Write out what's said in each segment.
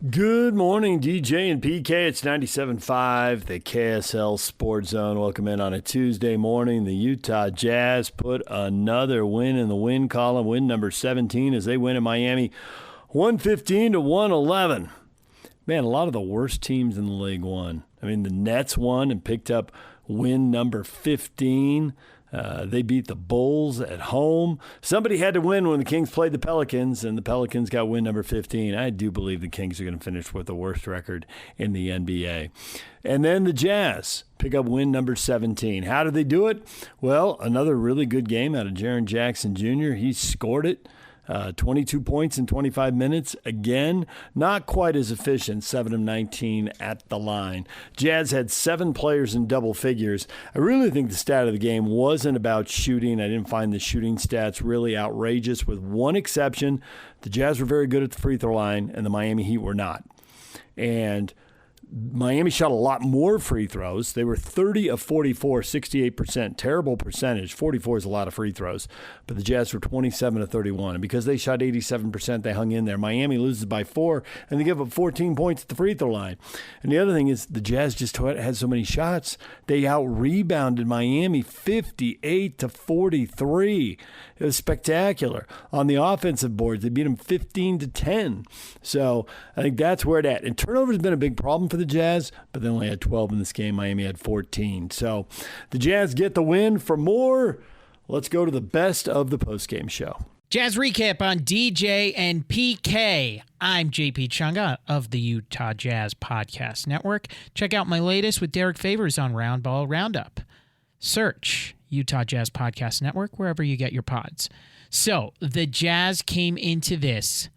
Good morning, DJ and PK. It's 97.5, the KSL Sports Zone. Welcome in on a Tuesday morning. The Utah Jazz put another win in the win column, win number 17 as they win in Miami, 115-111. Man, a lot of the worst teams in the league won. I mean, the Nets won and picked up win number 15. They beat the Bulls at home. Somebody had to win when the Kings played the Pelicans, and the Pelicans got win number 15. I do believe the Kings are going to finish with the worst record in the NBA. And then the Jazz pick up win number 17. How did they do it? Well, another really good game out of Jaren Jackson Jr. He scored it. 22 points in 25 minutes. Again, not quite as efficient, 7 of 19 at the line. Jazz had 7 players in double figures. I really think the stat of the game wasn't about shooting. I didn't find the shooting stats really outrageous, with one exception. The Jazz were very good at the free throw line, and the Miami Heat were not. And Miami shot a lot more free throws. They were 30 of 44, 68%. Terrible percentage. 44 is a lot of free throws. But the Jazz were 27 of 31. And because they shot 87%, they hung in there. Miami loses by 4, and they give up 14 points at the free throw line. And the other thing is the Jazz just had so many shots. They out-rebounded Miami 58 to 43. It was spectacular. On the offensive boards, they beat them 15 to 10. So I think that's where it's at. And turnover has been a big problem for the Jazz, but they only had 12 in this game. Miami had 14. So the Jazz get the win. For more, let's go to the best of the postgame show. Jazz recap on DJ and PK. I'm JP Chunga of the Utah Jazz Podcast Network. Check out my latest with Derek Favors on Roundball Roundup. Search Utah Jazz Podcast Network wherever you get your pods. So the Jazz came into this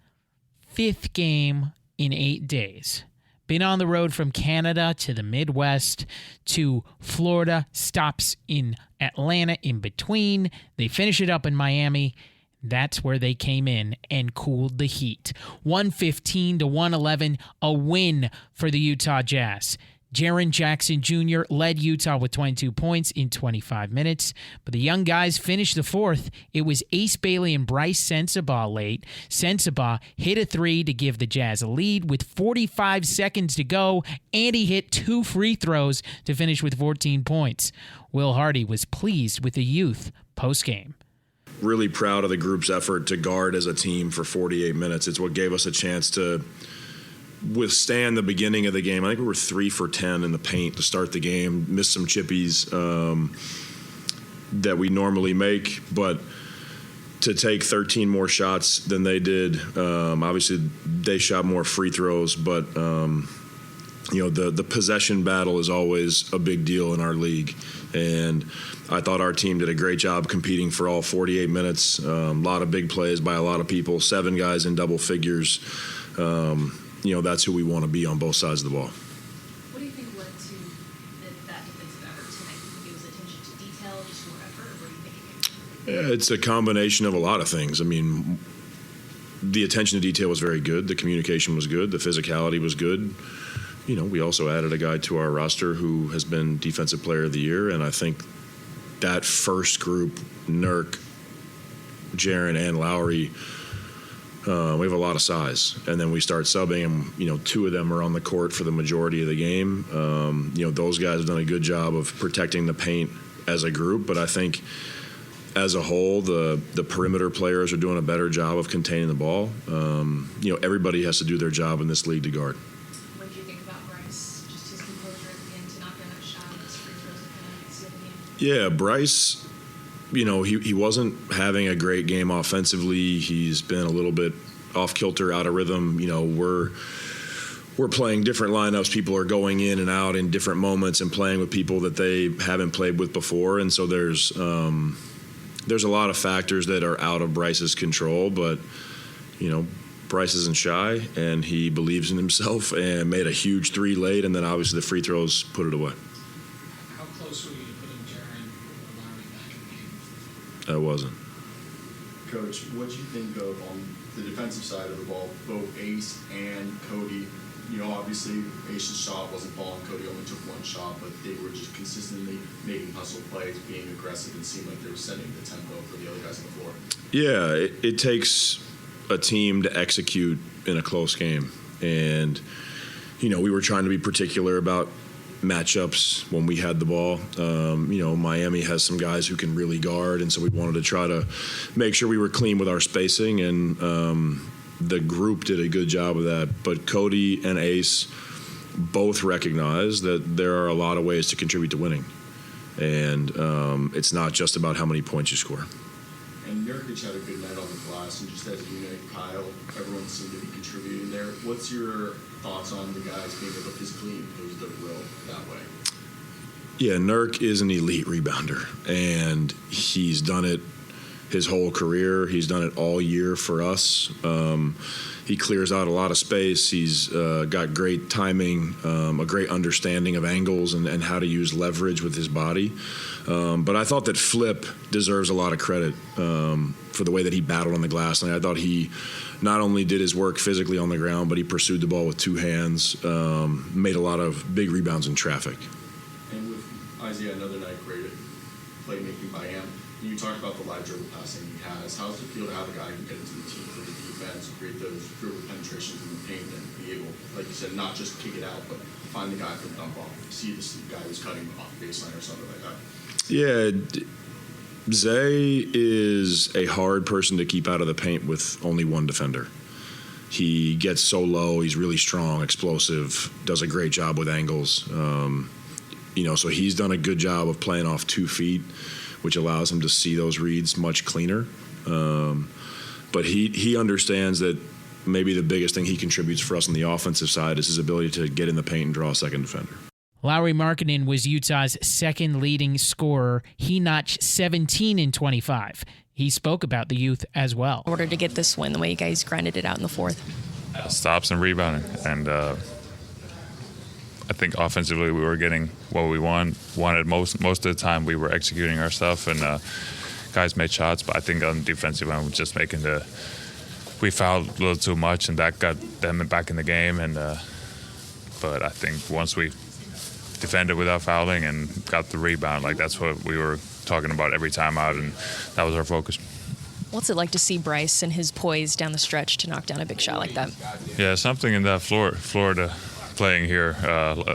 5th game in 8 days. Been on the road from Canada to the Midwest to Florida, stops in Atlanta in between. They finish it up in Miami. That's where they came in and cooled the heat. 115-111, a win for the Utah Jazz. Jaren Jackson Jr. led Utah with 22 points in 25 minutes, but the young guys finished the 4th. It was Ace Bailey and Bryce Sensabaugh late. Sensabaugh hit a 3 to give the Jazz a lead with 45 seconds to go, and he hit 2 free throws to finish with 14 points. Will Hardy was pleased with the youth postgame. Really proud of the group's effort to guard as a team for 48 minutes. It's what gave us a chance to withstand the beginning of the game. I think we were 3 for 10 in the paint to start the game. Missed some chippies that we normally make, but to take 13 more shots than they did. Obviously, they shot more free throws, but the possession battle is always a big deal in our league. And I thought our team did a great job competing for all 48 minutes. A lot of big plays by a lot of people, 7 guys in double figures. That's who we want to be on both sides of the ball. What do you think led to that defensive effort tonight? Do you think it was attention to detail, just more effort, or what do you think? Yeah, it's a combination of a lot of things. I mean, the attention to detail was very good. The communication was good. The physicality was good. We also added a guy to our roster who has been Defensive Player of the Year, and I think that first group, Nurk, Jaren, and Lowry, we have a lot of size. And then we start subbing, and 2 of them are on the court for the majority of the game. Those guys have done a good job of protecting the paint as a group, but I think as a whole, the perimeter players are doing a better job of containing the ball. Everybody has to do their job in this league to guard. What did you think about Bryce? Just his composure at the end to knock down that shot, his free throws that kind of seal the game? Yeah, Bryce, he wasn't having a great game offensively. He's been a little bit off kilter, out of rhythm. We're playing different lineups. People are going in and out in different moments and playing with people that they haven't played with before. And so there's a lot of factors that are out of Bryce's control. But, Bryce isn't shy, and he believes in himself and made a huge 3 late, and then obviously the free throws put it away. How close were you to putting Jaren or Lowry back in the game? I wasn't. Coach, what do you think of on the defensive side of the ball, both Ace and Cody? Obviously Ace's shot wasn't falling. Cody only took 1 shot, but they were just consistently making hustle plays, being aggressive, and seemed like they were setting the tempo for the other guys on the floor. Yeah, it takes a team to execute in a close game. And, we were trying to be particular about matchups when we had the ball. Miami has some guys who can really guard, and so we wanted to try to make sure we were clean with our spacing, and the group did a good job of that. But Cody and Ace both recognize that there are a lot of ways to contribute to winning, and it's not just about how many points you score. And Nurkic had a good night on the glass, and just as a unit, Kyle, everyone seemed to be contributing there. What's your thoughts on the guys being able to physically impose their will that way? Yeah, Nurk is an elite rebounder, and he's done it his whole career. He's done it all year for us. He clears out a lot of space. He's got great timing, a great understanding of angles and how to use leverage with his body. But I thought that Flip deserves a lot of credit for the way that he battled on the glass. And I thought he not only did his work physically on the ground, but he pursued the ball with two hands, made a lot of big rebounds in traffic. And with Isaiah, another night, great playmaking by him. You talked about the live dribble passing he has. How does it feel to have a guy who can get into the team for the defense, create those dribble penetrations in the paint, and be able, like you said, not just kick it out, but find the guy for the dump off, see this guy who's cutting off the baseline or something like that? Yeah, Zay is a hard person to keep out of the paint with only one defender. He gets so low. He's really strong, explosive, does a great job with angles. So he's done a good job of playing off 2 feet, which allows him to see those reads much cleaner. But he understands that maybe the biggest thing he contributes for us on the offensive side is his ability to get in the paint and draw a second defender. Lauri Markkanen was Utah's second leading scorer. He notched 17 in 25. He spoke about the youth as well. In order to get this win, the way you guys grinded it out in the fourth. Stops and rebounding. And I think offensively we were getting what we wanted. Most of the time we were executing our stuff, and guys made shots. But I think on the defensive end, we're just we fouled a little too much, and that got them back in the game. And but I think once we defended without fouling and got the rebound, that's what we were talking about every time out, and that was our focus. What's it like to see Bryce and his poise down the stretch to knock down a big shot like that? Yeah, something in that Florida playing here,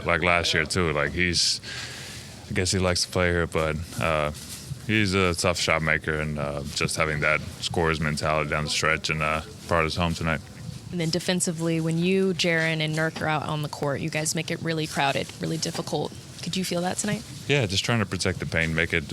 like last year too. I guess he likes to play here, but he's a tough shot maker, and just having that scorer's mentality down the stretch and brought us home tonight. And then defensively, when you, Jaren, and Nurk are out on the court, you guys make it really crowded, really difficult. Could you feel that tonight? Yeah, just trying to protect the paint, make it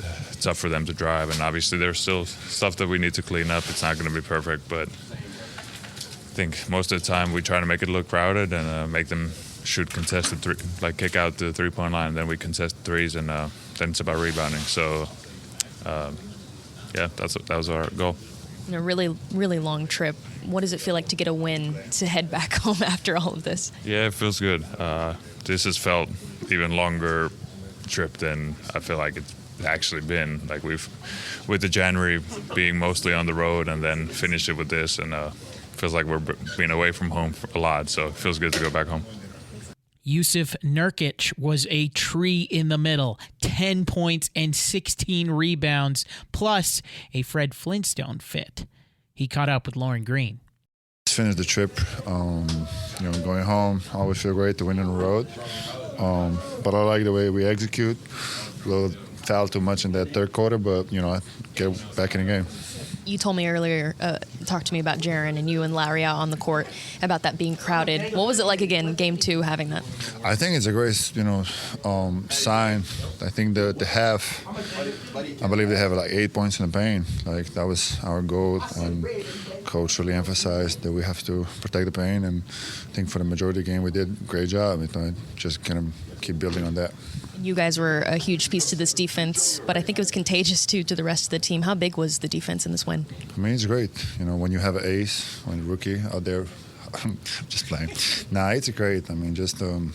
tough for them to drive. And obviously there's still stuff that we need to clean up. It's not going to be perfect, but I think most of the time we try to make it look crowded and make them shoot contested three, kick out the three-point line, and then we contest threes, and then it's about rebounding. So, that was our goal. A really, really long trip. What does it feel like to get a win to head back home after all of this? Yeah, it feels good. This has felt even longer trip than I feel like it's actually been. With the January being mostly on the road and then finish it with this, and feels like we're being away from home a lot, so it feels good to go back home. Jusuf Nurkic was a tree in the middle, 10 points and 16 rebounds, plus a Fred Flintstone fit. He caught up with Lauren Green. Just finished the trip. Going home, I always feel great to win on the road. But I like the way we execute. A little foul too much in that third quarter, but, I get back in the game. You told me earlier, talked to me about Jaren and you and Lauri out on the court, about that being crowded. What was it like again, game 2, having that? I think it's a great, sign. I think the half, I believe they have 8 points in the paint. That was our goal, and coach really emphasized that we have to protect the paint, and I think for the majority of the game we did a great job. Just kind of keep building on that. You guys were a huge piece to this defense, but I think it was contagious too to the rest of the team. How big was the defense in this win? It's great. When you have an ace, when a rookie out there, just playing. It's great. Just the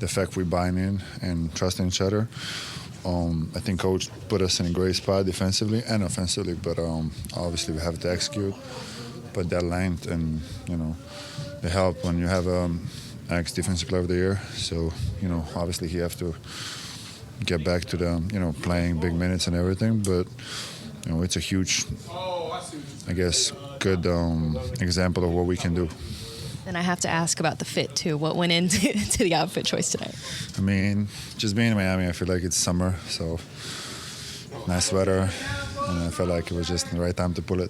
fact we're buying in and trusting each other. I think coach put us in a great spot defensively and offensively, but obviously we have to execute. But that length and, the help when you have ex-defensive player of the year. So, obviously he have to get back to the, playing big minutes and everything. But, it's a huge, I guess, good example of what we can do. And I have to ask about the fit too. What went into to the outfit choice tonight? I mean, just being in Miami, I feel like it's summer, so nice weather, and I felt like it was just the right time to pull it.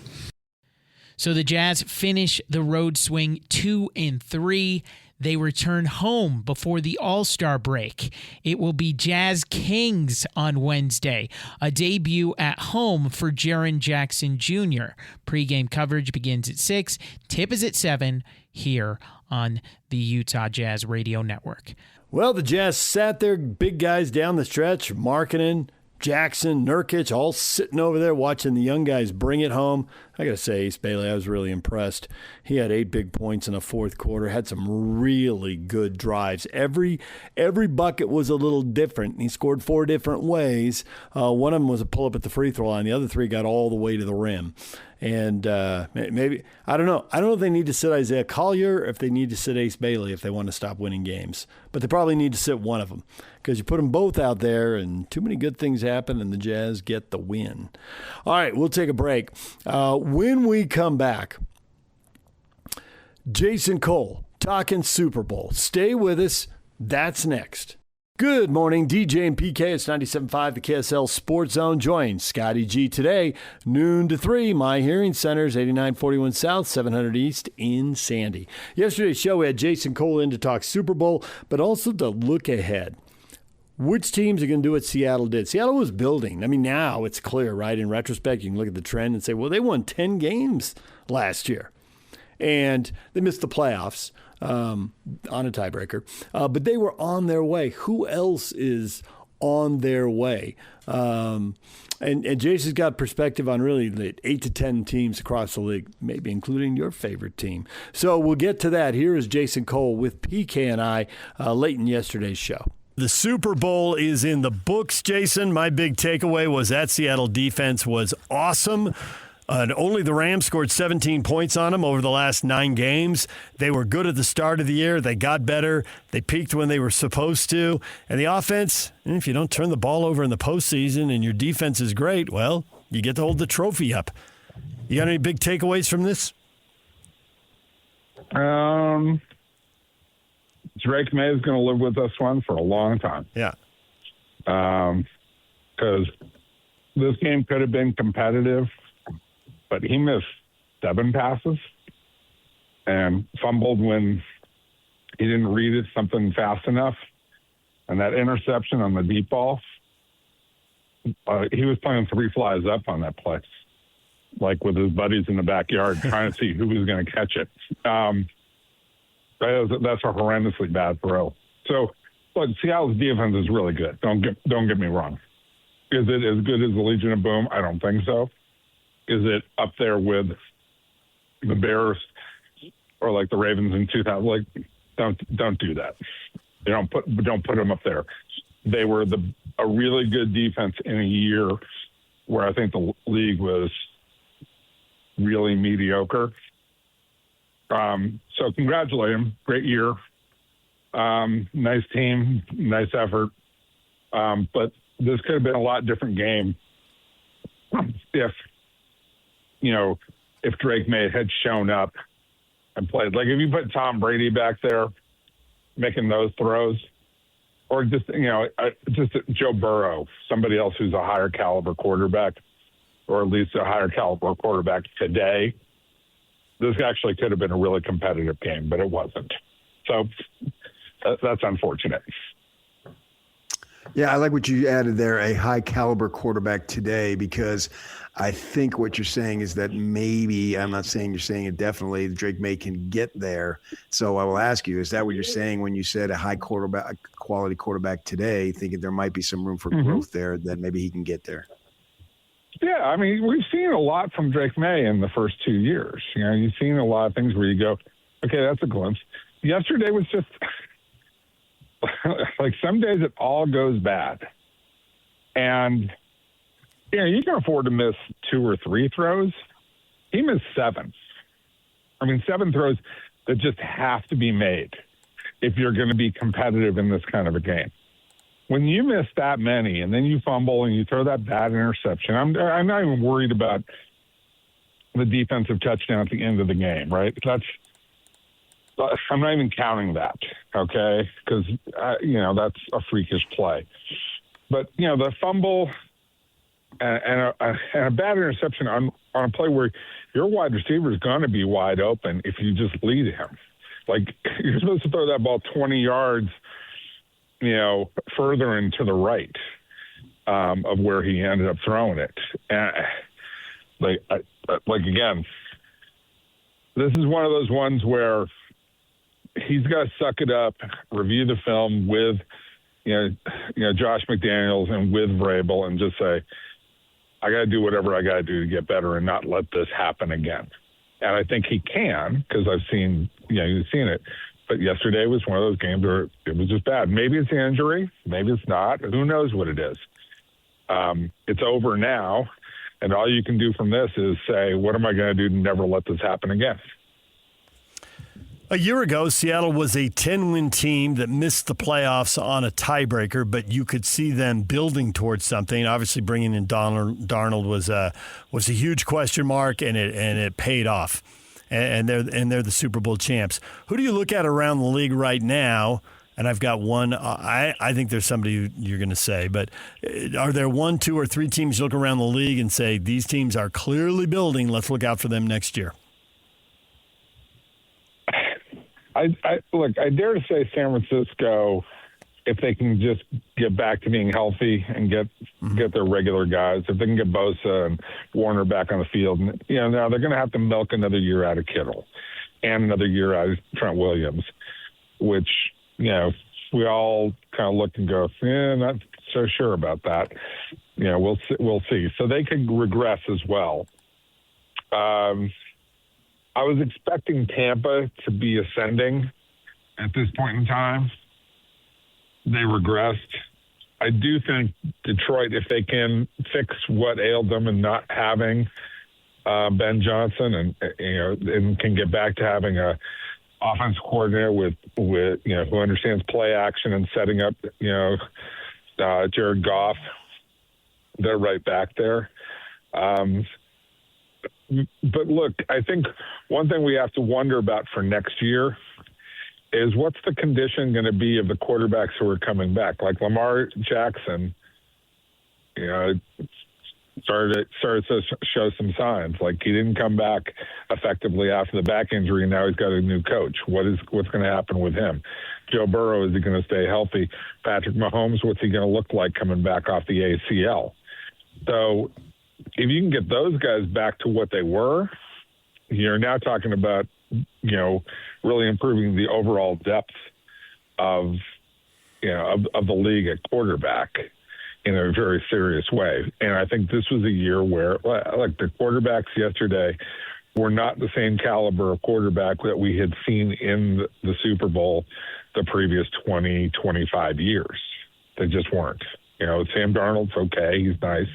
So the Jazz finish the road swing 2-3. They return home before the All-Star break. It will be Jazz Kings on Wednesday, a debut at home for Jaren Jackson Jr. Pre-game coverage begins at 6. Tip is at 7 here on the Utah Jazz Radio Network. Well, the Jazz sat their big guys down the stretch, Markkanen, Jackson, Nurkic, all sitting over there watching the young guys bring it home. I got to say, Ace Bailey, I was really impressed. He had 8 big points in the fourth quarter, had some really good drives. Every bucket was a little different. He scored 4 different ways. One of them was a pull-up at the free throw line. The other 3 got all the way to the rim. And maybe, I don't know. I don't know if they need to sit Isaiah Collier or if they need to sit Ace Bailey if they want to stop winning games. But they probably need to sit one of them because you put them both out there and too many good things happen and the Jazz get the win. All right, we'll take a break. When we come back, Jason Cole talking Super Bowl. Stay with us. That's next. Good morning, DJ and PK. It's 97.5, the KSL Sports Zone. Join Scotty G today, noon to 3. My Hearing Centers, 8941 South, 700 East in Sandy. Yesterday's show, we had Jason Cole in to talk Super Bowl, but also to look ahead. Which teams are going to do what Seattle did? Seattle was building. I mean, now it's clear, right? In retrospect, you can look at the trend and say, well, they won 10 games last year. And they missed the playoffs on a tiebreaker. But they were on their way. Who else is on their way? And Jason's got perspective on really the 8 to 10 teams across the league, maybe including your favorite team. So we'll get to that. Here is Jason Cole with PK and I late in yesterday's show. The Super Bowl is in the books, Jason. My big takeaway was that Seattle defense was awesome. Only the Rams scored 17 points on them over the last 9 games. They were good at the start of the year. They got better. They peaked when they were supposed to. And the offense, if you don't turn the ball over in the postseason and your defense is great, well, you get to hold the trophy up. You got any big takeaways from this? Drake May is going to live with this one for a long time. Yeah. Because this game could have been competitive, but he missed 7 passes and fumbled when he didn't read it something fast enough. And that interception on the deep ball, he was playing 3 flies up on that play, like with his buddies in the backyard trying to see who was going to catch it. That's a horrendously bad throw. So, look, Seattle's defense is really good. Don't get me wrong. Is it as good as the Legion of Boom? I don't think so. Is it up there with the Bears or like the Ravens in 2000? Like, don't do that. Don't put them up there. They were a really good defense in a year where I think the league was really mediocre. So congratulate him. Great year. Nice team, nice effort. But this could have been a lot different game if Drake May had shown up and played. Like if you put Tom Brady back there making those throws, or just Joe Burrow, somebody else who's a higher caliber quarterback, or at least a higher caliber quarterback today, this actually could have been a really competitive game, but it wasn't. So that's unfortunate. Yeah, I like what you added there, a high caliber quarterback today, because I think what you're saying is that maybe, I'm not saying you're saying it definitely, Drake May can get there. So I will ask you, is that what you're saying when you said a high quality quarterback today, thinking there might be some room for growth there, that maybe he can get there? Yeah, I mean, we've seen a lot from Drake May in the first 2 years. You've seen a lot of things where you go, okay, that's a glimpse. Yesterday was just like some days it all goes bad. And, you can afford to miss 2 or 3 throws. He missed 7. I mean, 7 throws that just have to be made if you're going to be competitive in this kind of a game. When you miss that many and then you fumble and you throw that bad interception, I'm not even worried about the defensive touchdown at the end of the game, right? I'm not even counting that, okay? Because, that's a freakish play. But, the fumble and a bad interception on a play where your wide receiver is going to be wide open if you just lead him. Like, you're supposed to throw that ball 20 yards, further and to the right of where he ended up throwing it. And, again, this is one of those ones where he's got to suck it up, review the film with, Josh McDaniels and with Vrabel and just say, I got to do whatever I got to do to get better and not let this happen again. And I think he can because I've seen, you've seen it. But yesterday was one of those games where it was just bad. Maybe it's an injury. Maybe it's not. Who knows what it is? It's over now. And all you can do from this is say, what am I going to do to never let this happen again? A year ago, Seattle was a 10-win team that missed the playoffs on a tiebreaker, but you could see them building towards something. Obviously, bringing in Darnold was a huge question mark, and it paid off. And they're the Super Bowl champs. Who do you look at around the league right now? And I've got one. I think there's somebody you're going to say, but are there 1, 2, or 3 teams you look around the league and say these teams are clearly building? Let's look out for them next year. I dare to say San Francisco, if they can just get back to being healthy and get their regular guys, if they can get Bosa and Warner back on the field, now they're going to have to milk another year out of Kittle and another year out of Trent Williams, which, we all kind of look and go, not so sure about that. We'll see. So they could regress as well. I was expecting Tampa to be ascending at this point in time. They regressed. I do think Detroit, if they can fix what ailed them and not having Ben Johnson and can get back to having a offense coordinator with who understands play action and setting up Jared Goff, they're right back there. But look, I think one thing we have to wonder about for next year is what's the condition going to be of the quarterbacks who are coming back? Like Lamar Jackson, started to show some signs. Like he didn't come back effectively after the back injury, and now he's got a new coach. What's going to happen with him? Joe Burrow, is he going to stay healthy? Patrick Mahomes, what's he going to look like coming back off the ACL? So if you can get those guys back to what they were, you're now talking about, really improving the overall depth of the league at quarterback in a very serious way. And I think this was a year where, like, the quarterbacks yesterday were not the same caliber of quarterback that we had seen in the Super Bowl the previous 20, 25 years. They just weren't. Sam Darnold's okay. He's nice.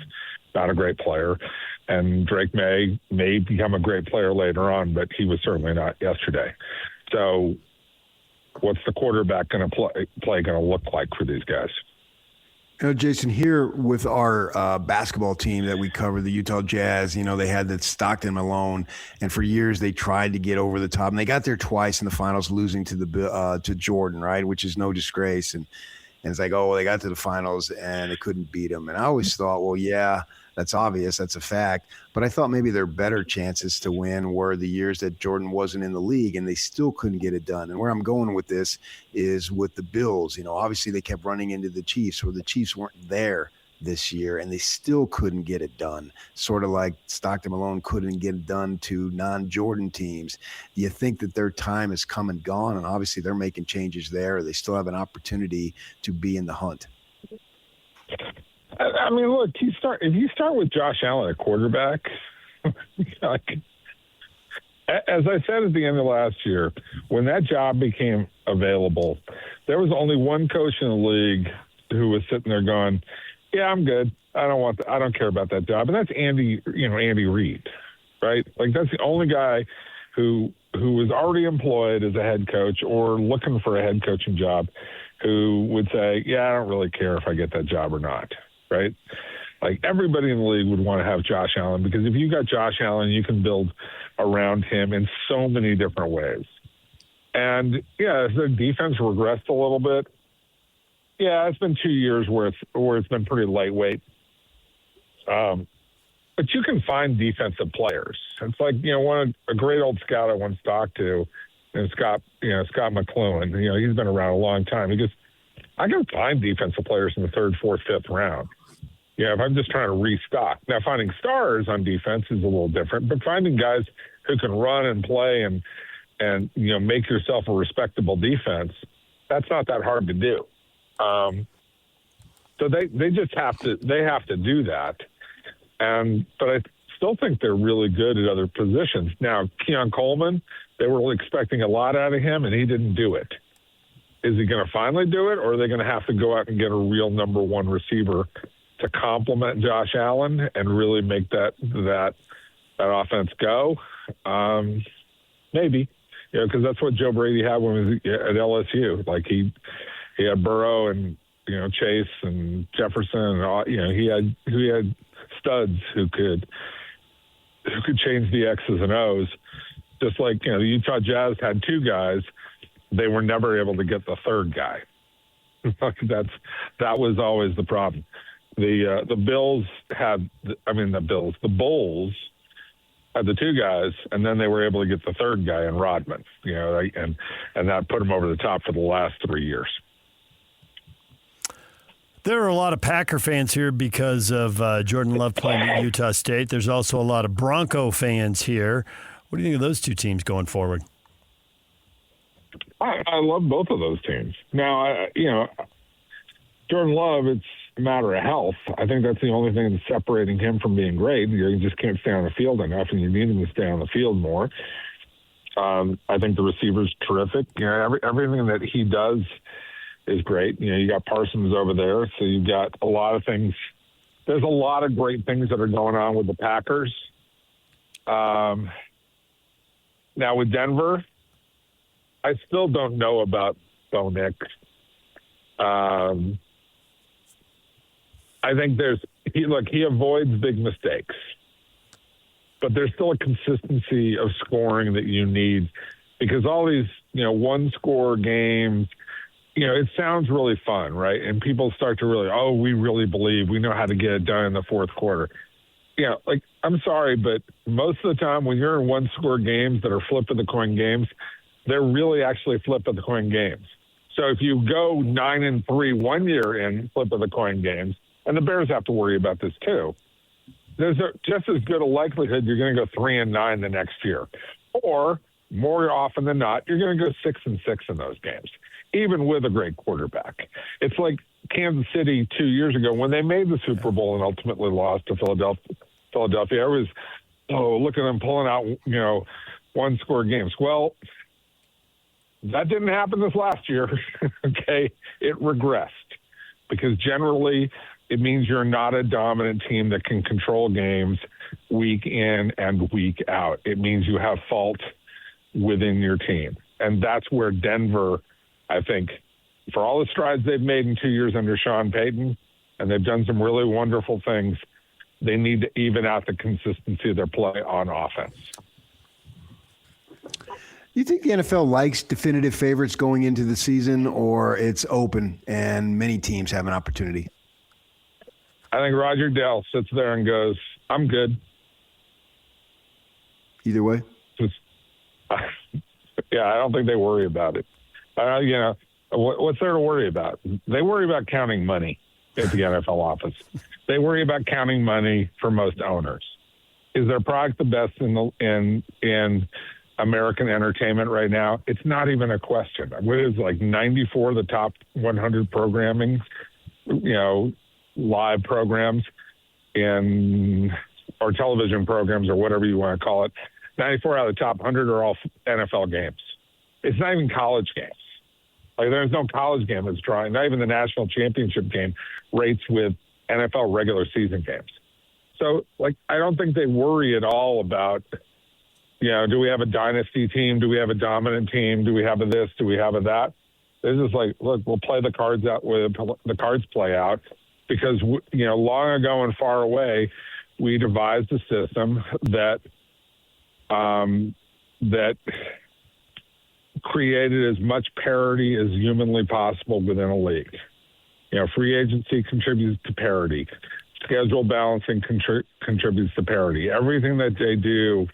Not a great player. And Drake may become a great player later on, but he was certainly not yesterday. So what's the quarterback going to play going to look like for these guys? Jason, here with our basketball team that we cover, the Utah Jazz, they had that Stockton Malone, and for years they tried to get over the top, and they got there twice in the finals, losing to Jordan, right, which is no disgrace. And it's like, they got to the finals and they couldn't beat him. And I always thought, well, yeah, that's obvious. That's a fact. But I thought maybe their better chances to win were the years that Jordan wasn't in the league and they still couldn't get it done. And where I'm going with this is with the Bills. Obviously they kept running into the Chiefs, or the Chiefs weren't there this year and they still couldn't get it done. Sort of like Stockton Malone couldn't get it done to non-Jordan teams. Do you think that their time has come and gone? And obviously they're making changes there. Or they still have an opportunity to be in the hunt? I mean, look, if you start with Josh Allen at quarterback, as I said at the end of last year, when that job became available, there was only one coach in the league who was sitting there going, yeah, I'm good. I don't care about that job. And that's Andy Reid, right? Like, that's the only guy who was already employed as a head coach or looking for a head coaching job who would say, yeah, I don't really care if I get that job or not, right? Like, everybody in the league would want to have Josh Allen, because if you got Josh Allen, you can build around him in so many different ways. And, yeah, the defense regressed a little bit. Yeah, it's been 2 years where it's been pretty lightweight. But you can find defensive players. It's like, a great old scout I once talked to, and Scott McLuhan, he's been around a long time. He goes, I can find defensive players in the third, fourth, fifth round. If I'm just trying to restock. Now, finding stars on defense is a little different, but finding guys who can run and play and make yourself a respectable defense, that's not that hard to do. So they just have to do that. But I still think they're really good at other positions. Now, Keon Coleman, they were expecting a lot out of him, and he didn't do it. Is he going to finally do it, or are they going to have to go out and get a real number one receiver to complement Josh Allen and really make that offense go? Maybe, because that's what Joe Brady had when he was at LSU. Like he had Burrow and Chase and Jefferson, and he had studs who could change the X's and O's. Just like the Utah Jazz had two guys, they were never able to get the third guy. That was always the problem. The Bulls had the two guys, and then they were able to get the third guy in Rodman. And that put them over the top for the last 3 years. There are a lot of Packer fans here because of Jordan Love playing at Utah State. There's also a lot of Bronco fans here. What do you think of those two teams going forward? I love both of those teams. Now, Jordan Love, it's a matter of health. I think that's the only thing that's separating him from being great. You just can't stay on the field enough, and you need him to stay on the field more. I think the receiver's terrific. Everything that he does is great. You got Parsons over there, so you've got a lot of things. There's a lot of great things that are going on with the Packers. Now with Denver, I still don't know about Bo Nix. I think he avoids big mistakes, but there's still a consistency of scoring that you need, because all these, one-score games, it sounds really fun, right? And people start to we really believe we know how to get it done in the fourth quarter. I'm sorry, but most of the time when you're in one-score games that are flip-of-the-coin games, they're really actually flip-of-the-coin games. So if you go 9-3 1 year in flip-of-the-coin games, and the Bears have to worry about this too, there's just as good a likelihood you're going to go 3-9 the next year. Or, more often than not, you're going to go 6-6 in those games, even with a great quarterback. It's like Kansas City 2 years ago when they made the Super Bowl and ultimately lost to Philadelphia. I was, look at them pulling out, one-score games. Well, that didn't happen this last year, okay? It regressed, because generally it means you're not a dominant team that can control games week in and week out. It means you have fault within your team. And that's where Denver, I think, for all the strides they've made in 2 years under Sean Payton, and they've done some really wonderful things, they need to even out the consistency of their play on offense. Do you think the NFL likes definitive favorites going into the season, or it's open and many teams have an opportunity? I think Roger Dell sits there and goes, I'm good. Either way? Yeah, I don't think they worry about it. What's there to worry about? They worry about counting money at the NFL office. They worry about counting money for most owners. Is their product the best in American entertainment right now? It's not even a question. What is 94 of the top 100 programming, live programs or television programs or whatever you want to call it. 94 out of the top 100 are all NFL games. It's not even college games. There's no college game that's drawing. Not even the national championship game rates with NFL regular season games. So, I don't think they worry at all about, do we have a dynasty team? Do we have a dominant team? Do we have a this? Do we have a that? They're just look, we'll play the cards out where the cards play out, because, long ago and far away, we devised a system that created as much parity as humanly possible within a league. Free agency contributes to parity. Schedule balancing contributes to parity. Everything that they do,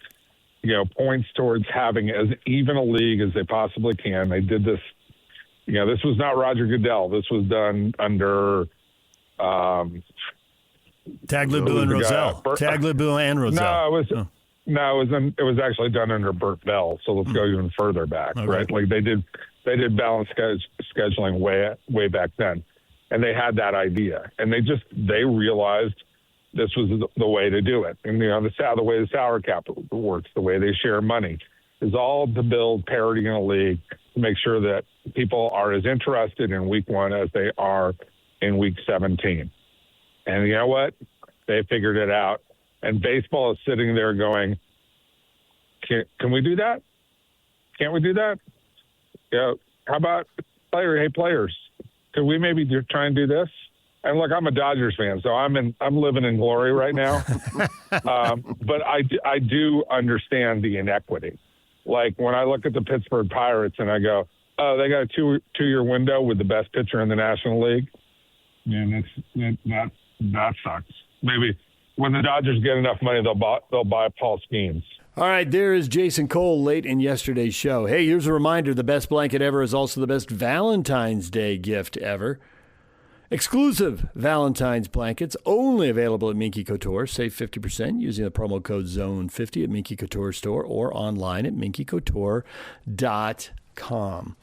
points towards having as even a league as they possibly can. They did this. This was not Roger Goodell. This was done under Tagliabue and Rozelle. Tagliabue and Rozelle. It was actually done under Burt Bell. So let's go even further back, right? Like they did balance scheduling way back then, and they had that idea, and they realized this was the way to do it. And the way the salary cap works, the way they share money, is all to build parity in a league to make sure that people are as interested in week 1 as they are in week 17. And you know what? They figured it out. And baseball is sitting there going, can we do that? Can't we do that? How about players? Could we maybe try and do this? And look, I'm a Dodgers fan, so I'm living in glory right now. But I do understand the inequity. Like when I look at the Pittsburgh Pirates and I go, oh, they got a two-year window with the best pitcher in the National League. Man, that sucks. Maybe when the Dodgers get enough money, they'll buy Paul Skeens. All right, there is Jason Cole late in yesterday's show. Hey, here's a reminder. The best blanket ever is also the best Valentine's Day gift ever. Exclusive Valentine's blankets only available at Minky Couture. Save 50% using the promo code ZONE50 at Minky Couture store or online at minkycouture.com.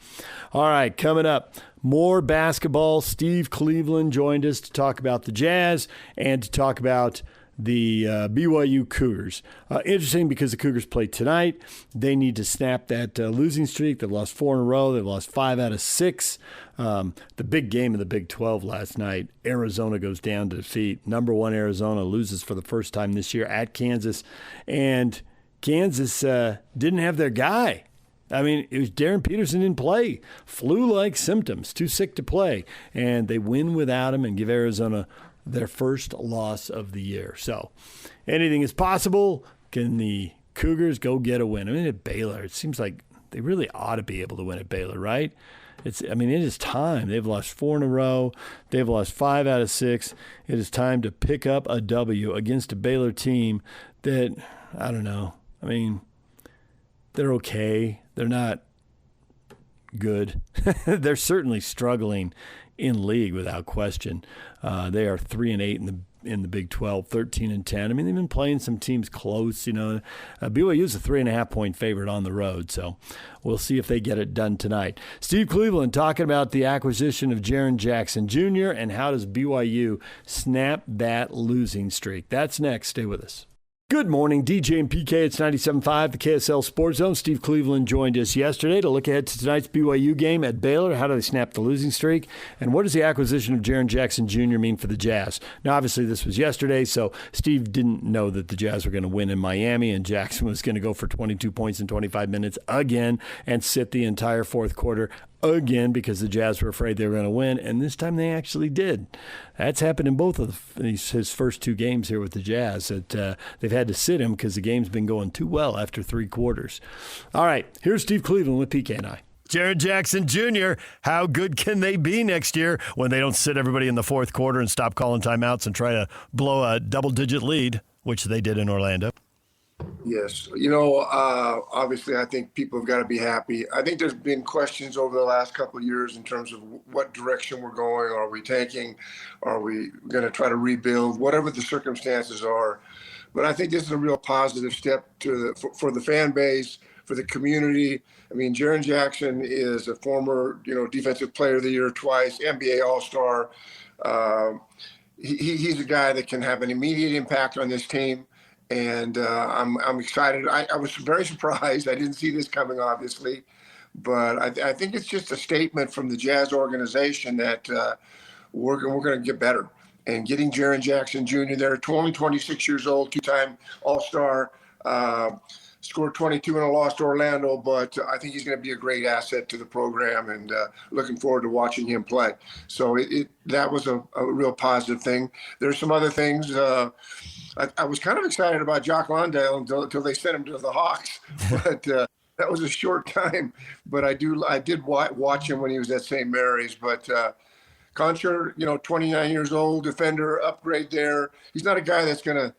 All right, coming up, more basketball. Steve Cleveland joined us to talk about the Jazz and to talk about the BYU Cougars. Interesting because the Cougars play tonight. They need to snap that losing streak. They've lost 4 in a row. They've lost 5 out of 6. The big game in the Big 12 last night, Arizona goes down to defeat. Number 1 Arizona loses for the first time this year at Kansas. And Kansas didn't have their guy. I mean, it was Darren Peterson didn't play. Flu-like symptoms, too sick to play. And they win without him and give Arizona their first loss of the year. So anything is possible. Can the Cougars go get a win? I mean, at Baylor, it seems like they really ought to be able to win at Baylor, right? It is time. They've lost 4 in a row. They've lost 5 out of 6. It is time to pick up a W against a Baylor team that, I don't know. I mean, they're okay. They're not good. They're certainly struggling in league without question. They are 3-8 in the Big 12, 13-10. I mean, they've been playing some teams close. BYU is a 3.5-point favorite on the road, so we'll see if they get it done tonight. Steve Cleveland talking about the acquisition of Jaren Jackson Jr. and how does BYU snap that losing streak. That's next. Stay with us. Good morning, DJ and PK. It's 97.5, the KSL Sports Zone. Steve Cleveland joined us yesterday to look ahead to tonight's BYU game at Baylor. How do they snap the losing streak? And what does the acquisition of Jaren Jackson Jr. mean for the Jazz? Now, obviously, this was yesterday, so Steve didn't know that the Jazz were going to win in Miami, and Jackson was going to go for 22 points in 25 minutes again and sit the entire fourth quarter again because the Jazz were afraid they were going to win, and this time they actually did. That's happened in both of his first 2 games here with the Jazz. That they've had to sit him because the game's been going too well after 3 quarters. All right, here's Steve Cleveland with PK and I. Jaren Jackson Jr., how good can they be next year when they don't sit everybody in the fourth quarter and stop calling timeouts and try to blow a double-digit lead, which they did in Orlando? Yes. Obviously, I think people have got to be happy. I think there's been questions over the last couple of years in terms of what direction we're going. Are we tanking? Are we going to try to rebuild? Whatever the circumstances are. But I think this is a real positive step for the fan base, for the community. I mean, Jaren Jackson is a former, Defensive Player of the Year twice, NBA All-Star. He's a guy that can have an immediate impact on this team. And I'm excited. I was very surprised. I didn't see this coming, obviously. But I think it's just a statement from the Jazz organization that we're going to get better. And getting Jaren Jackson Jr. there, only 26 years old, 2-time All-Star, scored 22 and a loss to Orlando. But I think he's going to be a great asset to the program, and looking forward to watching him play. So that was a real positive thing. There's some other things. I was kind of excited about Jock Landale until they sent him to the Hawks. But that was a short time, but I did watch him when he was at St. Mary's. But Concher, 29 years old, defender, upgrade there. He's not a guy that's going to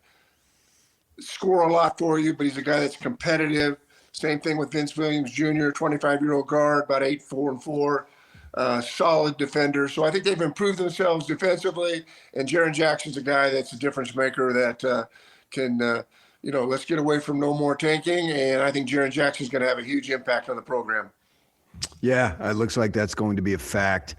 score a lot for you, but he's a guy that's competitive. Same thing with Vince Williams Jr., 25-year-old guard, about 8'4" and 4", solid defender. So I think they've improved themselves defensively. And Jaren Jackson's a guy that's a difference maker that can, let's get away from no more tanking. And I think Jaren Jackson's going to have a huge impact on the program. Yeah, it looks like that's going to be a fact.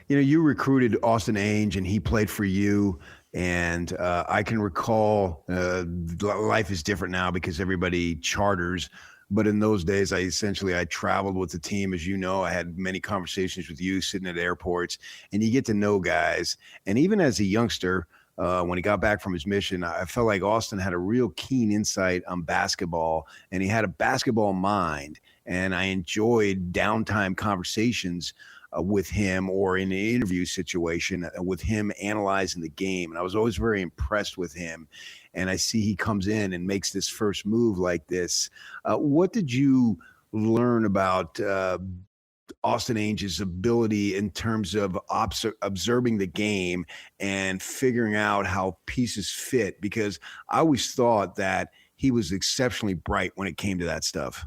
You recruited Austin Ainge, and he played for you. And I can recall life is different now because everybody charters. But in those days, I traveled with the team. As you know, I had many conversations with you sitting at airports, and you get to know guys. And even as a youngster, when he got back from his mission, I felt like Austin had a real keen insight on basketball, and he had a basketball mind. And I enjoyed downtime conversations with him, or in an interview situation with him analyzing the game. And I was always very impressed with him. And I see he comes in and makes this first move like this. What did you learn about Austin Ainge's ability in terms of observing the game and figuring out how pieces fit? Because I always thought that he was exceptionally bright when it came to that stuff.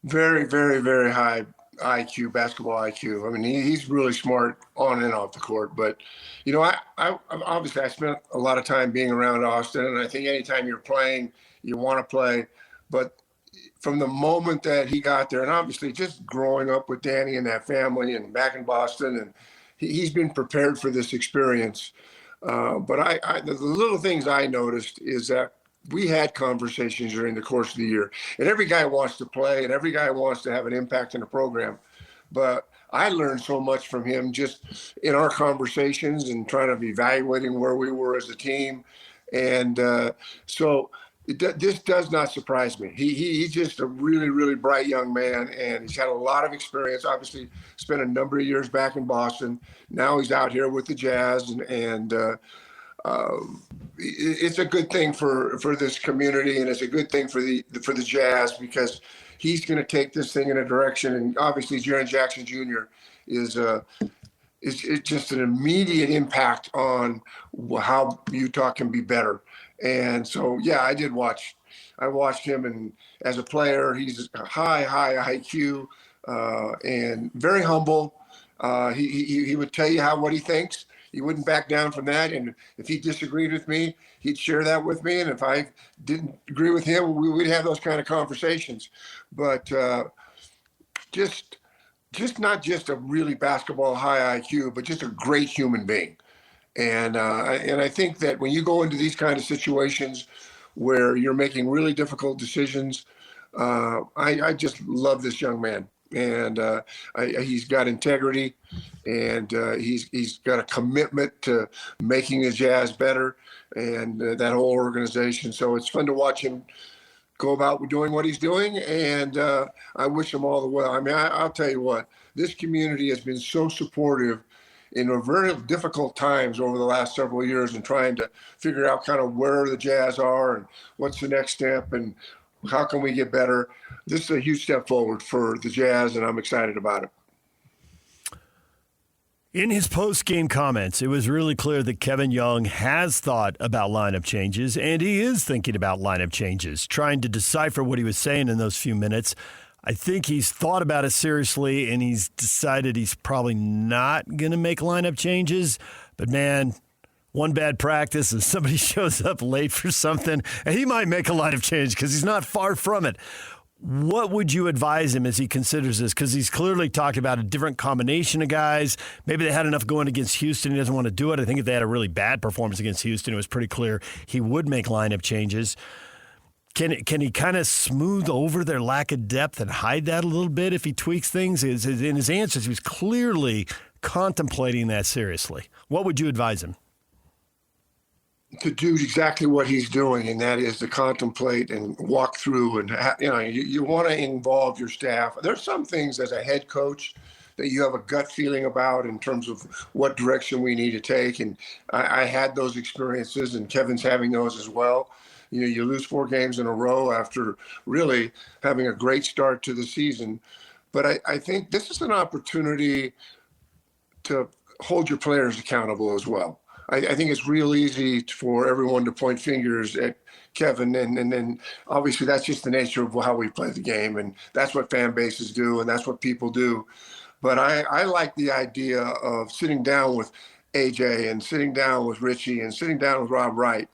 Very, very, very high IQ, basketball IQ. I mean, he's really smart on and off the court. But, I obviously I spent a lot of time being around Austin, and I think anytime you're playing, you want to play. But from the moment that he got there, and obviously just growing up with Danny and that family and back in Boston, and he's been prepared for this experience. But the little things I noticed is that we had conversations during the course of the year, and every guy wants to play and every guy wants to have an impact in the program. But I learned so much from him just in our conversations and trying to be evaluating where we were as a team. And this does not surprise me. He's just a really, really bright young man, and he's had a lot of experience. Obviously, spent a number of years back in Boston. Now he's out here with the Jazz, and it's a good thing for this community, and it's a good thing for the Jazz, because he's going to take this thing in a direction. And obviously, Jaren Jackson Jr. is just an immediate impact on how Utah can be better. And so, yeah, I watched him, and as a player, he's a high IQ and very humble. He would tell you what he thinks. He wouldn't back down from that. And if he disagreed with me, he'd share that with me. And if I didn't agree with him, we'd have those kind of conversations. But just not just a really basketball high IQ, but just a great human being. And I think that when you go into these kind of situations where you're making really difficult decisions, I just love this young man. And he's got integrity, and he's got a commitment to making the Jazz better, and that whole organization. So it's fun to watch him go about doing what he's doing, and I wish him all the well. I mean, I'll tell you what, this community has been so supportive in a very difficult times over the last several years, and trying to figure out kind of where the Jazz are and what's the next step and how can we get better. This is a huge step forward for the Jazz, and I'm excited about it. In his post-game comments, it was really clear that Kevin Young has thought about lineup changes, and he is thinking about lineup changes, trying to decipher what he was saying in those few minutes. I think he's thought about it seriously, and he's decided he's probably not going to make lineup changes. But, man, one bad practice and somebody shows up late for something, and he might make a lineup change because he's not far from it. What would you advise him as he considers this? Because he's clearly talked about a different combination of guys. Maybe they had enough going against Houston. He doesn't want to do it. I think if they had a really bad performance against Houston, it was pretty clear he would make lineup changes. Can he kind of smooth over their lack of depth and hide that a little bit if he tweaks things? In his answers, he was clearly contemplating that seriously. What would you advise him? To do exactly what he's doing, and that is to contemplate and walk through, and you want to involve your staff. There's some things as a head coach that you have a gut feeling about in terms of what direction we need to take, and I had those experiences, and Kevin's having those as well. You lose 4 games in a row after really having a great start to the season. But I think this is an opportunity to hold your players accountable as well. I think it's real easy for everyone to point fingers at Kevin, and then obviously that's just the nature of how we play the game, and that's what fan bases do, and that's what people do. But I like the idea of sitting down with AJ and sitting down with Richie and sitting down with Rob Wright.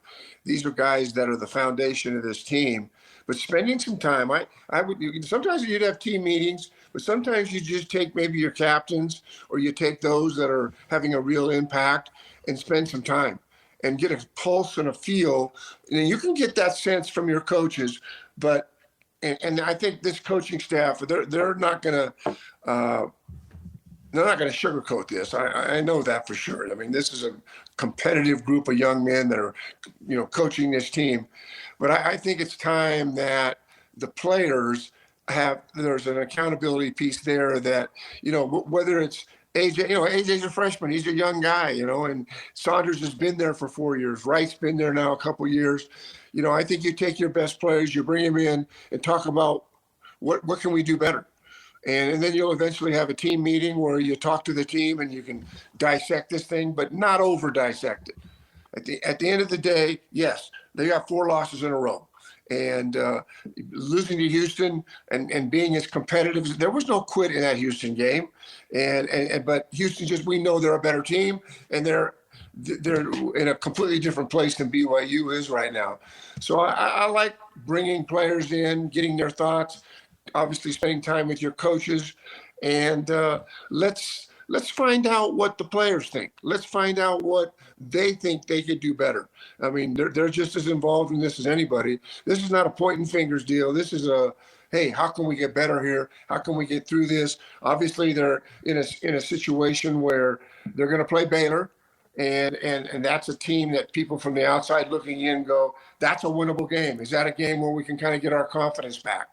These are guys that are the foundation of this team. But spending some time, I would sometimes you'd have team meetings, but sometimes you just take maybe your captains or you take those that are having a real impact and spend some time and get a pulse and a feel. And you can get that sense from your coaches, but and I think this coaching staff, they're not gonna sugarcoat this. I know that for sure. I mean, this is a competitive group of young men that are, coaching this team. But I think it's time that the players there's an accountability piece there that, whether it's AJ, AJ's a freshman. He's a young guy, and Saunders has been there for 4 years. Wright's been there now a couple years. I think you take your best players, you bring them in and talk about what can we do better. And then you'll eventually have a team meeting where you talk to the team and you can dissect this thing, but not over dissect it. At the end of the day, yes, they got 4 losses in a row. And losing to Houston and being as competitive, there was no quit in that Houston game. But Houston we know they're a better team, and they're in a completely different place than BYU is right now. So I like bringing players in, getting their thoughts, obviously spending time with your coaches, and let's find out what the players think. Let's find out what they think they could do better. I mean, they're just as involved in this as anybody. This is not a pointing fingers deal. This is hey, how can we get better here? How can we get through this? Obviously, they're in a situation where they're going to play Baylor, and that's a team that people from the outside looking in go, that's a winnable game. Is that a game where we can kind of get our confidence back?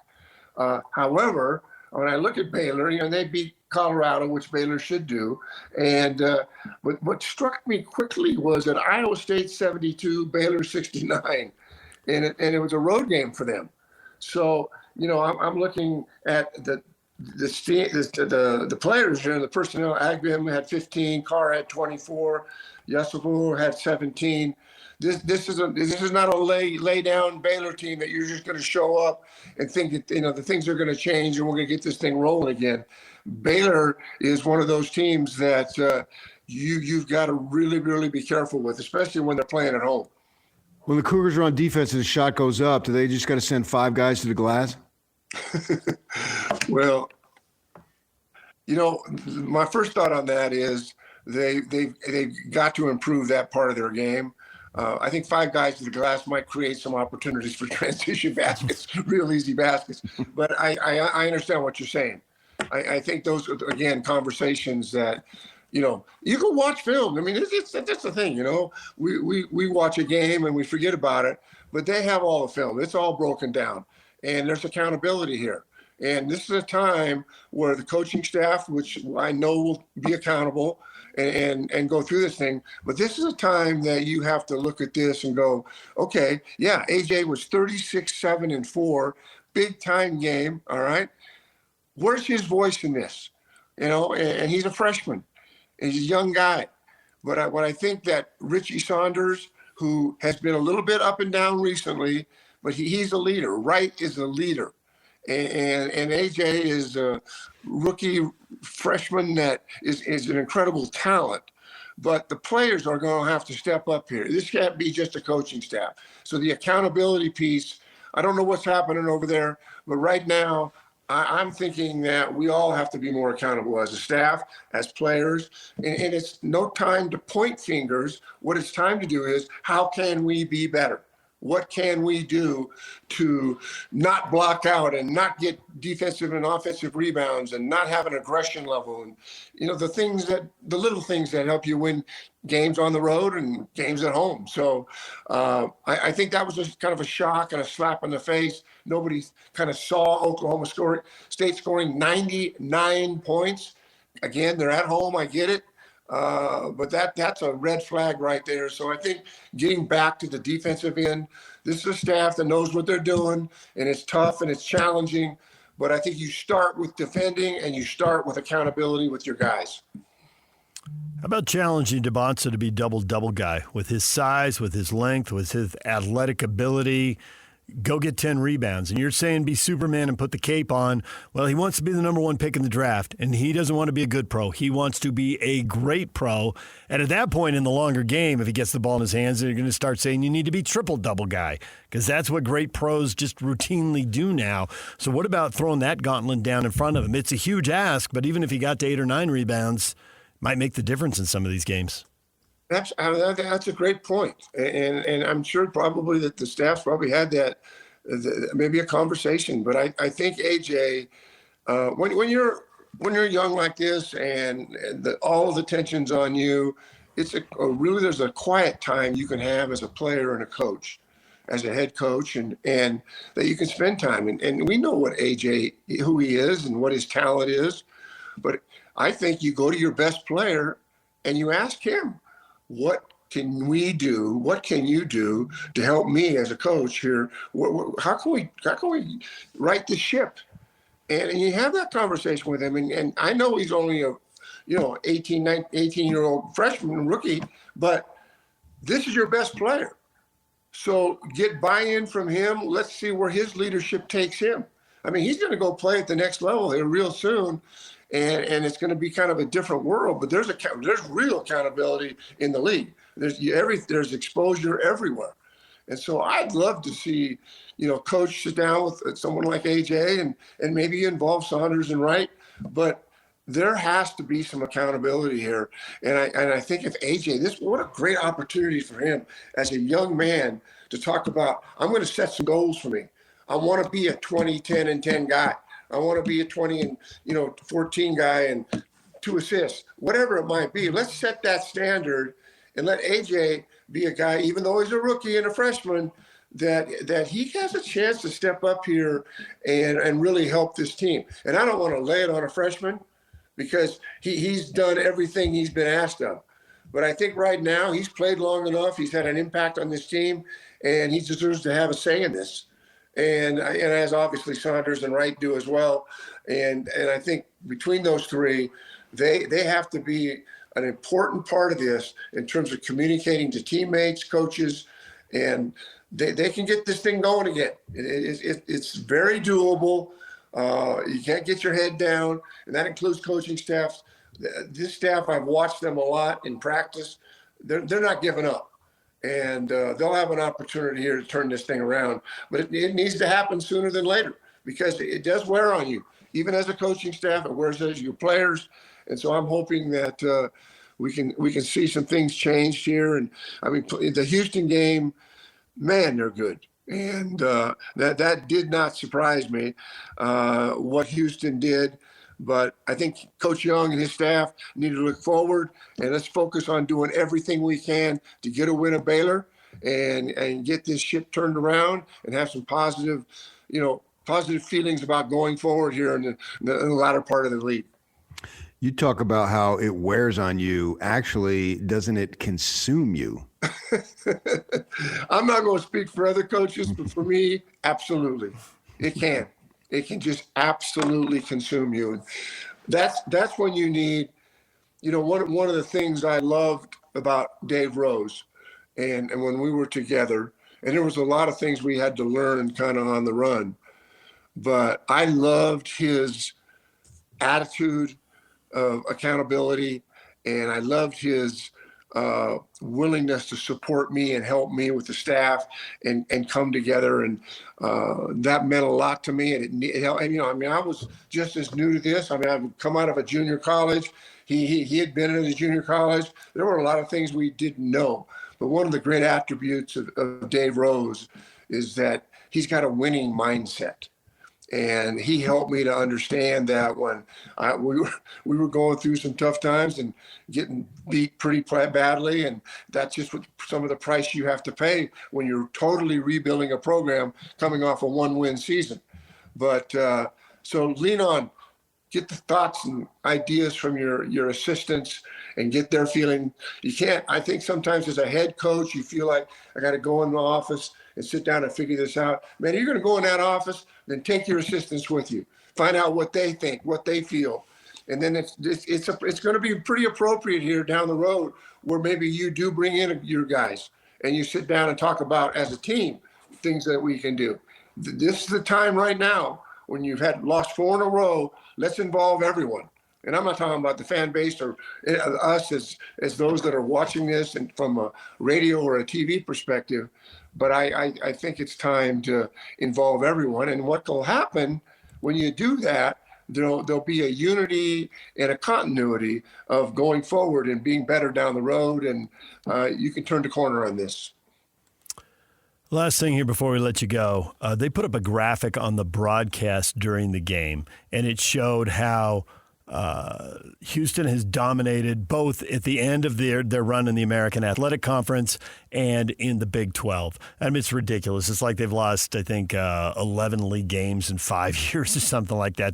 However, when I look at Baylor, they beat Colorado, which Baylor should do. And what struck me quickly was that Iowa State 72, Baylor 69, and it was a road game for them. So I'm looking at the players here, the personnel. Agbim had 15, Carr had 24, Yasavur had 17. This is not a lay down Baylor team that you're just going to show up and think that the things are going to change and we're going to get this thing rolling again. Baylor is one of those teams that you've got to really, really be careful with, especially when they're playing at home. When the Cougars are on defense and the shot goes up, do they just got to send 5 guys to the glass? Well, my first thought on that is they've got to improve that part of their game. I think 5 guys to the glass might create some opportunities for transition baskets, real easy baskets. But I understand what you're saying. I think those are, again, conversations that, you can watch film. I mean, that's the thing, we watch a game and we forget about it, but they have all the film. It's all broken down, and there's accountability here. And this is a time where the coaching staff, which I know will be accountable and go through this thing, but this is a time that you have to look at this and go, okay, yeah, AJ was 36, 7, and 4, big time game. All right. Where's his voice in this? And he's a freshman. He's a young guy. But what I think that Richie Saunders, who has been a little bit up and down recently, but he's a leader. Wright is a leader. And AJ is a rookie freshman that is an incredible talent. But the players are going to have to step up here. This can't be just a coaching staff. So the accountability piece, I don't know what's happening over there, but right now I'm thinking that we all have to be more accountable as a staff, as players, and it's no time to point fingers. What it's time to do is, how can we be better? What can we do to not block out and not get defensive and offensive rebounds and not have an aggression level? And, the little things that help you win games on the road and games at home. So I think that was just kind of a shock and a slap in the face. Nobody kind of saw Oklahoma State scoring 99 points. Again, they're at home. I get it. But that's a red flag right there. So I think getting back to the defensive end, this is a staff that knows what they're doing, and it's tough and it's challenging. But I think you start with defending and you start with accountability with your guys. How about challenging DeBonsa to be double-double guy with his size, with his length, with his athletic ability? Go get 10 rebounds. And you're saying be Superman and put the cape on. Well, he wants to be the number one pick in the draft, and he doesn't want to be a good pro. He wants to be a great pro. And at that point in the longer game, if he gets the ball in his hands, they're going to start saying you need to be triple-double guy because that's what great pros just routinely do now. So what about throwing that gauntlet down in front of him? It's a huge ask, but even if he got to 8 or 9 rebounds, might make the difference in some of these games. That's a great point. And I'm sure probably that the staff's probably had that, maybe a conversation. But I think, AJ, when you're young like this and all of the tension's on you, it's really there's a quiet time you can have as a player and a coach, as a head coach, and that you can spend time. And we know what AJ, who he is and what his talent is. But I think you go to your best player and you ask him, what can we do? What can you do to help me as a coach here? How can we right the ship? And you have that conversation with him. And I know he's only a 18-year-old freshman rookie, but this is your best player. So get buy-in from him. Let's see where his leadership takes him. I mean, he's going to go play at the next level here real soon. And it's going to be kind of a different world, but there's real accountability in the league. There's exposure everywhere, and so I'd love to see, coach sit down with someone like AJ and maybe involve Saunders and Wright, but there has to be some accountability here. And I think if AJ, what a great opportunity for him as a young man to talk about. I'm going to set some goals for me. I want to be a 20, 10, and 10 guy. I want to be a 20 and 14 guy and 2 assists, whatever it might be. Let's set that standard and let AJ be a guy, even though he's a rookie and a freshman, that he has a chance to step up here and really help this team. And I don't want to lay it on a freshman because he's done everything he's been asked of. But I think right now he's played long enough. He's had an impact on this team, and he deserves to have a say in this. And as obviously Saunders and Wright do as well. And I think between those three, they have to be an important part of this in terms of communicating to teammates, coaches, and they can get this thing going again. It's very doable. You can't get your head down, and that includes coaching staffs. This staff, I've watched them a lot in practice. They're not giving up. And they'll have an opportunity here to turn this thing around. But it needs to happen sooner than later because it does wear on you. Even as a coaching staff, it wears on your players. And so I'm hoping that we can see some things changed here. And I mean, the Houston game, man, they're good. And that did not surprise me, what Houston did. But I think Coach Young and his staff need to look forward, and let's focus on doing everything we can to get a win at Baylor and get this ship turned around and have some positive feelings about going forward here in the latter part of the league. You talk about how it wears on you. Actually, doesn't it consume you? I'm not going to speak for other coaches, but for me, absolutely. It can. It can just absolutely consume you. That's when you need, one of the things I loved about Dave Rose and when we were together, and there was a lot of things we had to learn kind of on the run, but I loved his attitude of accountability, and I loved his willingness to support me and help me with the staff and come together. And that meant a lot to me. And I was just as new to this. I mean, I've come out of a junior college. He had been in a junior college. There were a lot of things we didn't know. But one of the great attributes of Dave Rose is that he's got a winning mindset. And he helped me to understand that when we were going through some tough times and getting beat pretty badly, and that's just what some of the price you have to pay when you're totally rebuilding a program coming off a 1-win season. But so lean on, get the thoughts and ideas from your assistants, and get their feeling. You can't, I think sometimes as a head coach, you feel like I got to go in the office and sit down and figure this out. Man, you're going to go in that office, then take your assistants with you. Find out what they think, what they feel. And then it's going to be pretty appropriate here down the road where maybe you do bring in your guys and you sit down and talk about as a team things that we can do. This is the time right now when you've lost 4 in a row. Let's involve everyone. And I'm not talking about the fan base or us as those that are watching this and from a radio or a TV perspective, but I think it's time to involve everyone. And what will happen when you do that, there'll be a unity and a continuity of going forward and being better down the road, and you can turn the corner on this. Last thing here before we let you go, they put up a graphic on the broadcast during the game, and it showed how Houston has dominated both at the end of their run in the American Athletic Conference and in the Big 12. I mean, it's ridiculous. It's like they've lost, I think, 11 league games in 5 years or something like that.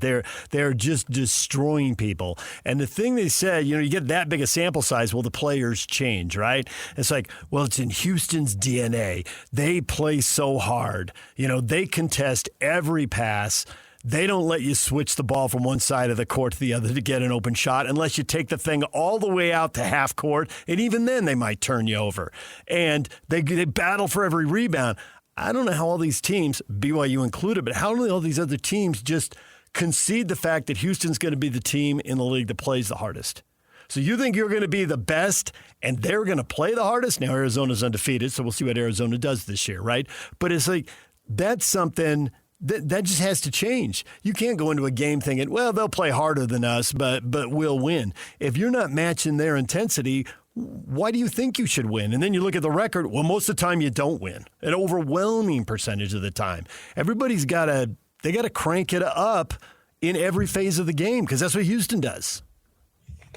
They're just destroying people. And the thing they said, you get that big a sample size, well, the players change, right? It's like, well, it's in Houston's DNA. They play so hard. They contest every pass. They don't let you switch the ball from one side of the court to the other to get an open shot unless you take the thing all the way out to half court, and even then they might turn you over. And they battle for every rebound. I don't know how all these teams, BYU included, but how do all these other teams just concede the fact that Houston's going to be the team in the league that plays the hardest? So you think you're going to be the best and they're going to play the hardest? Now Arizona's undefeated, so we'll see what Arizona does this year, right? But it's like that's something – that just has to change. You can't go into a game thinking, well, they'll play harder than us, but we'll win. If you're not matching their intensity, why do you think you should win? And then you look at the record, well, most of the time you don't win. An overwhelming percentage of the time. Everybody's got to crank it up in every phase of the game because that's what Houston does.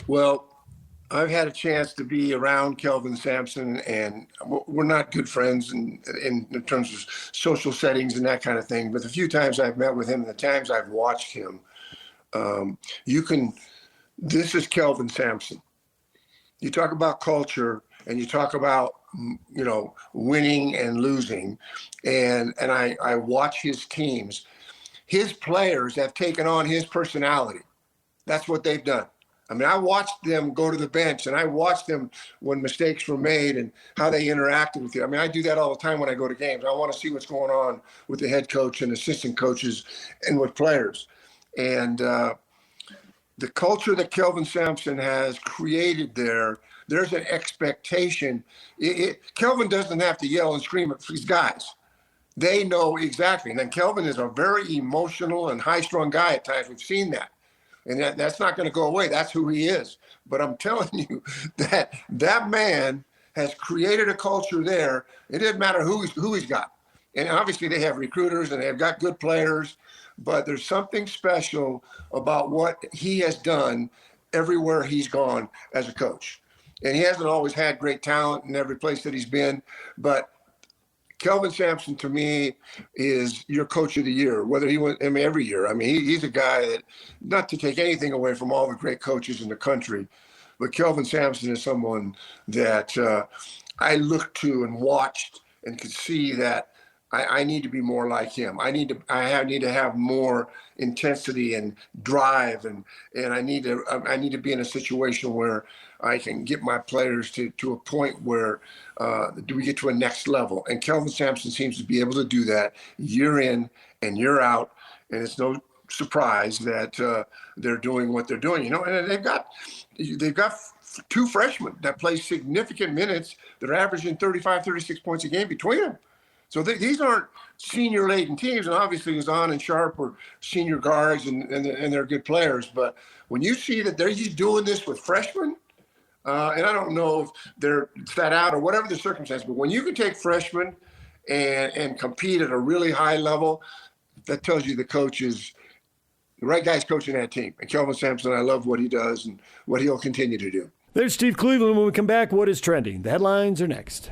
Well, I've had a chance to be around Kelvin Sampson, and we're not good friends in terms of social settings and that kind of thing. But the few times I've met with him and the times I've watched him, this is Kelvin Sampson. You talk about culture and you talk about, winning and losing. And I watch his teams. His players have taken on his personality. That's what they've done. I mean, I watched them go to the bench, and I watched them when mistakes were made and how they interacted with you. I mean, I do that all the time when I go to games. I want to see what's going on with the head coach and assistant coaches and with players. And the culture that Kelvin Sampson has created there's an expectation. Kelvin doesn't have to yell and scream at these guys. They know exactly. And then Kelvin is a very emotional and high-strung guy at times. We've seen that. And that's not going to go away. That's who he is. But I'm telling you that man has created a culture there. It doesn't matter who he's got. And obviously they have recruiters and they've got good players, but there's something special about what he has done everywhere he's gone as a coach. And he hasn't always had great talent in every place that he's been, but Kelvin Sampson, to me, is your coach of the year, whether he went, every year. I mean, he's a guy that, not to take anything away from all the great coaches in the country, but Kelvin Sampson is someone that I looked to and watched and could see that I need to be more like him. I need to have more intensity and drive, and I need to be in a situation where I can get my players to a point where do we get to a next level. And Kelvin Sampson seems to be able to do that year in and year out, and it's no surprise that they're doing what they're doing. And they've got 2 freshmen that play significant minutes that are averaging 35, 36 points a game between them. So these aren't senior-laden teams, and obviously Zahn and Sharp are senior guards, and they're good players. But when you see that he's doing this with freshmen, and I don't know if they're set out or whatever the circumstance, but when you can take freshmen and compete at a really high level, that tells you the right guy's coaching that team. And Kelvin Sampson, I love what he does and what he'll continue to do. There's Steve Cleveland. When we come back, what is trending? The headlines are next.